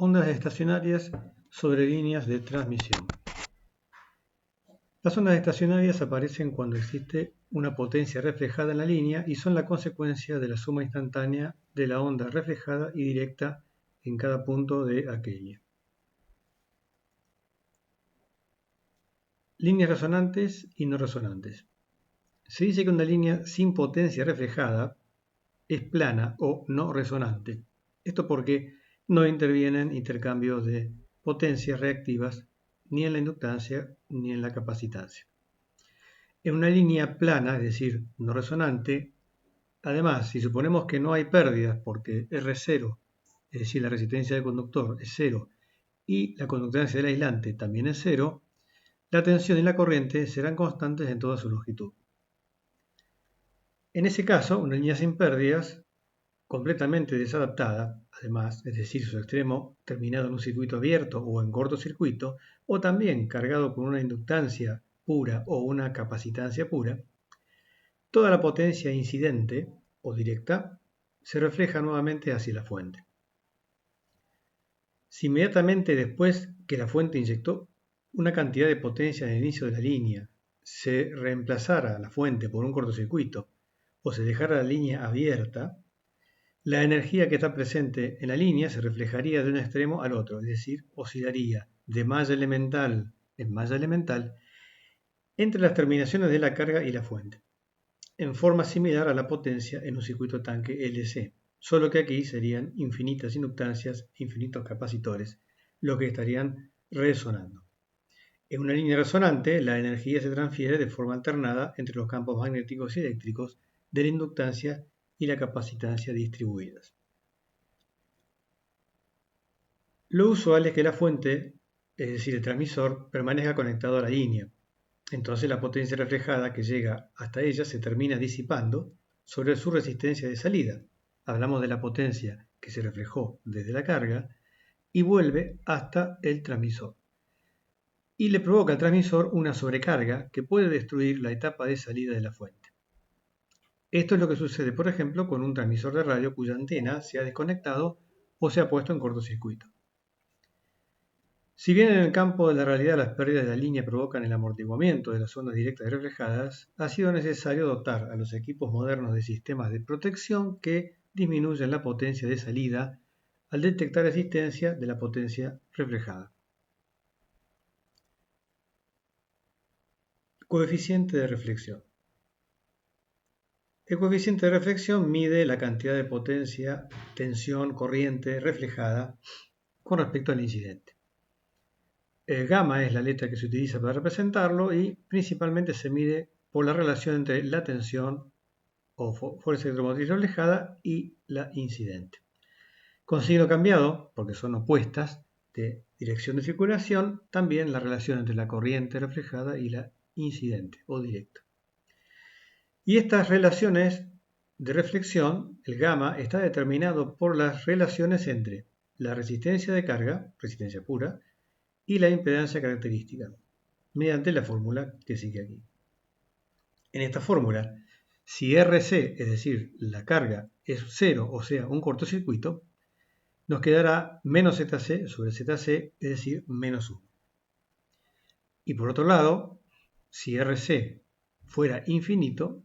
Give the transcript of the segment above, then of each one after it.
Ondas estacionarias sobre líneas de transmisión. Las ondas estacionarias aparecen cuando existe una potencia reflejada en la línea y son la consecuencia de la suma instantánea de la onda reflejada y directa en cada punto de aquella. Líneas resonantes y no resonantes. Se dice que una línea sin potencia reflejada es plana o no resonante. Esto porque no intervienen intercambios de potencias reactivas ni en la inductancia ni en la capacitancia. En una línea plana, es decir, no resonante, además, si suponemos que no hay pérdidas porque R0, es decir, la resistencia del conductor es cero y la conductancia del aislante también es cero, la tensión y la corriente serán constantes en toda su longitud. En ese caso, una línea sin pérdidas, completamente desadaptada, además, es decir, su extremo terminado en un circuito abierto o en cortocircuito, o también cargado con una inductancia pura o una capacitancia pura, toda la potencia incidente o directa se refleja nuevamente hacia la fuente. Si inmediatamente después que la fuente inyectó una cantidad de potencia en el inicio de la línea se reemplazara la fuente por un cortocircuito o se dejara la línea abierta, la energía que está presente en la línea se reflejaría de un extremo al otro, es decir, oscilaría de malla elemental en malla elemental entre las terminaciones de la carga y la fuente, en forma similar a la potencia en un circuito tanque LC, solo que aquí serían infinitas inductancias, infinitos capacitores, lo que estarían resonando. En una línea resonante, la energía se transfiere de forma alternada entre los campos magnéticos y eléctricos de la inductancia y la capacitancia distribuidas. Lo usual es que la fuente, es decir, el transmisor, permanezca conectado a la línea. Entonces la potencia reflejada que llega hasta ella se termina disipando sobre su resistencia de salida. Hablamos de la potencia que se reflejó desde la carga y vuelve hasta el transmisor. Y le provoca al transmisor una sobrecarga que puede destruir la etapa de salida de la fuente. Esto es lo que sucede, por ejemplo, con un transmisor de radio cuya antena se ha desconectado o se ha puesto en cortocircuito. Si bien en el campo de la realidad las pérdidas de la línea provocan el amortiguamiento de las ondas directas y reflejadas, ha sido necesario dotar a los equipos modernos de sistemas de protección que disminuyen la potencia de salida al detectar existencia de la potencia reflejada. Coeficiente de reflexión. El coeficiente de reflexión mide la cantidad de potencia, tensión, corriente reflejada con respecto al incidente. Gamma es la letra que se utiliza para representarlo y principalmente se mide por la relación entre la tensión o fuerza electromotriz reflejada y la incidente. Con signo cambiado, porque son opuestas de dirección de circulación, también la relación entre la corriente reflejada y la incidente o directa. Y estas relaciones de reflexión, el gamma, está determinado por las relaciones entre la resistencia de carga, resistencia pura, y la impedancia característica, mediante la fórmula que sigue aquí. En esta fórmula, si RC, es decir, la carga, es 0, o sea, un cortocircuito, nos quedará menos ZC sobre ZC, es decir, menos 1. Y por otro lado, si RC fuera infinito,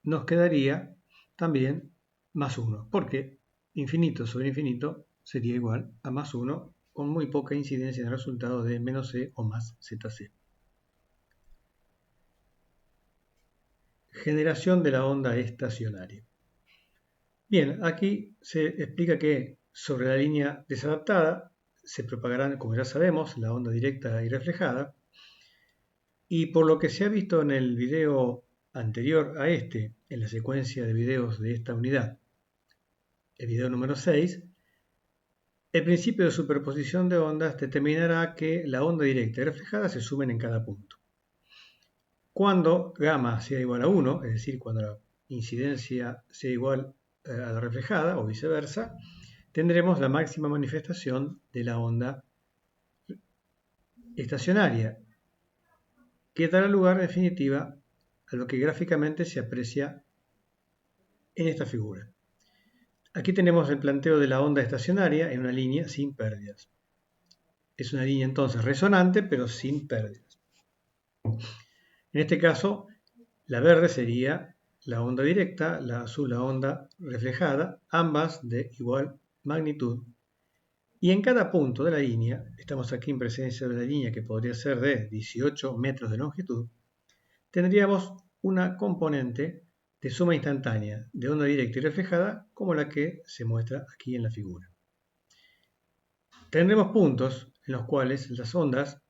nos quedaría también más 1, porque infinito sobre infinito sería igual a más 1, con muy poca incidencia en el resultado de menos C o más ZC. Generación de la onda estacionaria. Bien, aquí se explica que sobre la línea desadaptada se propagarán, como ya sabemos, la onda directa y reflejada, y por lo que se ha visto en el video anterior a este, en la secuencia de videos de esta unidad, el video número 6, el principio de superposición de ondas determinará que la onda directa y reflejada se sumen en cada punto. Cuando gamma sea igual a 1, es decir, cuando la incidencia sea igual a la reflejada o viceversa, tendremos la máxima manifestación de la onda estacionaria, que dará lugar en definitiva a lo que gráficamente se aprecia en esta figura. Aquí tenemos el planteo de la onda estacionaria en una línea sin pérdidas. Es una línea entonces resonante, pero sin pérdidas. En este caso, la verde sería la onda directa, la azul la onda reflejada, ambas de igual magnitud. Y en cada punto de la línea, estamos aquí en presencia de la línea que podría ser de 18 metros de longitud, tendríamos una componente de suma instantánea de onda directa y reflejada como la que se muestra aquí en la figura. Tendremos puntos en los cuales las ondas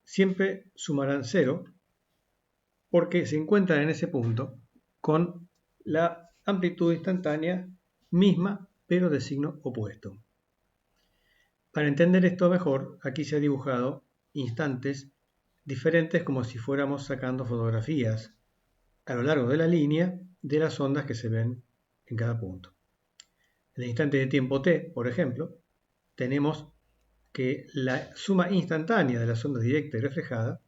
siempre sumarán 0 porque se encuentran en ese punto con la amplitud instantánea misma pero de signo opuesto. Para entender esto mejor, aquí se ha dibujado instantes diferentes como si fuéramos sacando fotografías a lo largo de la línea de las ondas que se ven en cada punto. En el instante de tiempo t, por ejemplo, tenemos que la suma instantánea de las ondas directa y reflejada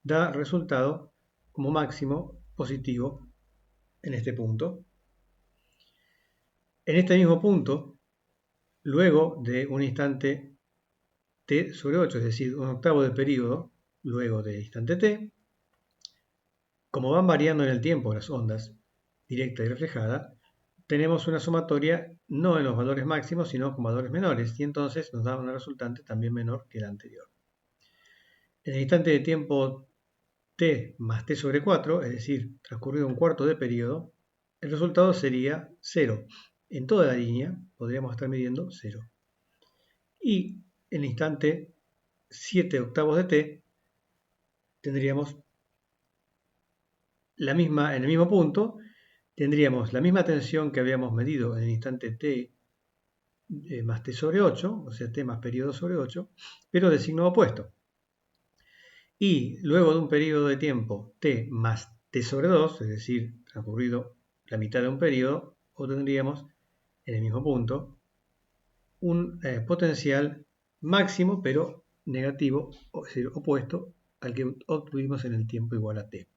da resultado como máximo positivo en este punto. En este mismo punto, luego de un instante t sobre 8, es decir, un octavo de periodo, luego del instante t, como van variando en el tiempo las ondas directa y reflejada, tenemos una sumatoria no en los valores máximos, sino con valores menores, y entonces nos da una resultante también menor que la anterior. En el instante de tiempo t más t sobre 4, es decir, transcurrido un cuarto de periodo, el resultado sería 0. En toda la línea podríamos estar midiendo 0. Y en el instante 7 octavos de t tendríamos en el mismo punto, tendríamos la misma tensión que habíamos medido en el instante t más t sobre 8, o sea, t más periodo sobre 8, pero de signo opuesto. Y luego de un periodo de tiempo t más t sobre 2, es decir, transcurrido la mitad de un periodo, obtendríamos en el mismo punto un potencial máximo, pero negativo, es decir, opuesto al que obtuvimos en el tiempo igual a t.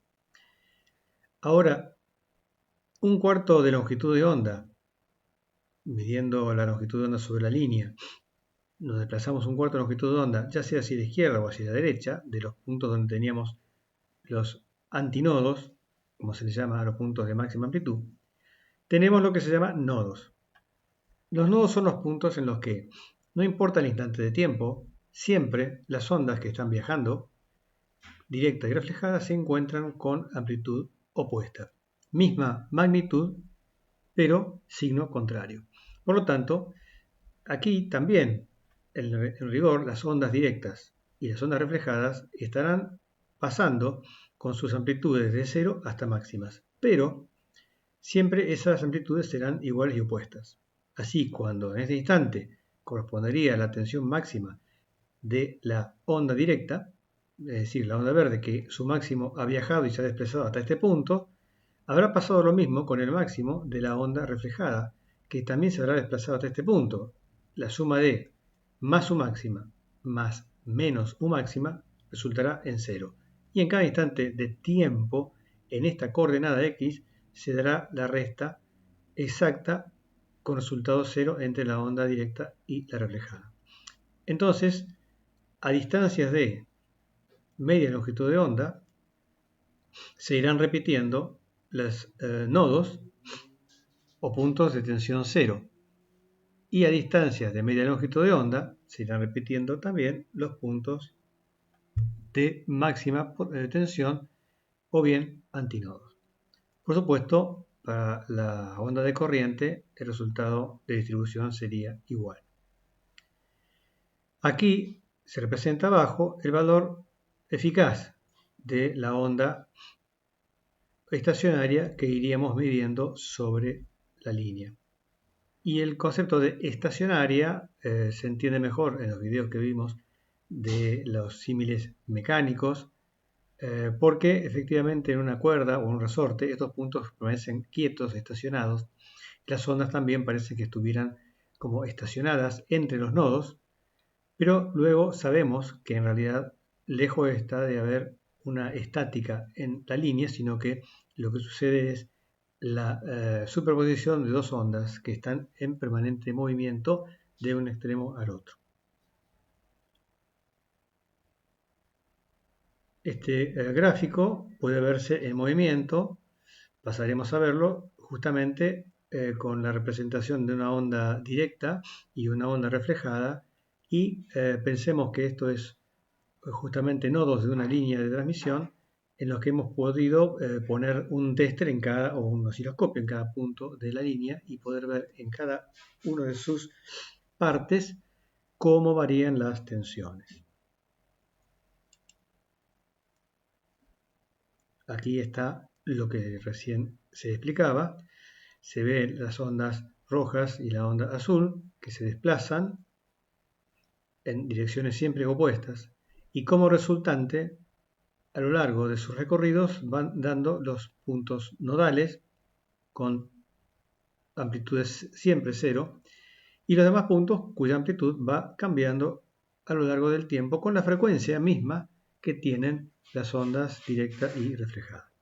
Ahora, un cuarto de longitud de onda, midiendo la longitud de onda sobre la línea, nos desplazamos un cuarto de longitud de onda, ya sea hacia la izquierda o hacia la derecha, de los puntos donde teníamos los antinodos, como se les llama a los puntos de máxima amplitud, tenemos lo que se llama nodos. Los nodos son los puntos en los que, no importa el instante de tiempo, siempre las ondas que están viajando, directa y reflejada, se encuentran con amplitud opuesta. Misma magnitud, pero signo contrario. Por lo tanto, aquí también, en rigor, las ondas directas y las ondas reflejadas estarán pasando con sus amplitudes de 0 hasta máximas, pero siempre esas amplitudes serán iguales y opuestas. Así, cuando en este instante correspondería a la tensión máxima de la onda directa, es decir, la onda verde que su máximo ha viajado y se ha desplazado hasta este punto, habrá pasado lo mismo con el máximo de la onda reflejada, que también se habrá desplazado hasta este punto. La suma de más u máxima más menos u máxima resultará en 0. Y en cada instante de tiempo, en esta coordenada x, se dará la resta exacta con resultado 0 entre la onda directa y la reflejada. Entonces, a distancias de media longitud de onda, se irán repitiendo los nodos o puntos de tensión 0. Y a distancias de media longitud de onda, se irán repitiendo también los puntos de máxima tensión o bien antinodos. Por supuesto, para la onda de corriente, el resultado de distribución sería igual. Aquí se representa abajo el valor eficaz de la onda estacionaria que iríamos midiendo sobre la línea. Y el concepto de estacionaria se entiende mejor en los videos que vimos de los símiles mecánicos, porque efectivamente en una cuerda o un resorte estos puntos permanecen quietos, estacionados. Las ondas también parece que estuvieran como estacionadas entre los nodos, pero luego sabemos que en realidad lejos está de haber una estática en la línea, sino que lo que sucede es la superposición de dos ondas que están en permanente movimiento de un extremo al otro. Este gráfico puede verse en movimiento, pasaremos a verlo justamente con la representación de una onda directa y una onda reflejada, y pensemos que esto es justamente nodos de una línea de transmisión en los que hemos podido poner un tester en cada, o un osciloscopio en cada punto de la línea y poder ver en cada una de sus partes cómo varían las tensiones. Aquí está lo que recién se explicaba. Se ven las ondas rojas y la onda azul que se desplazan en direcciones siempre opuestas y como resultante a lo largo de sus recorridos van dando los puntos nodales con amplitudes siempre cero y los demás puntos cuya amplitud va cambiando a lo largo del tiempo con la frecuencia misma que tienen las ondas directa y reflejada.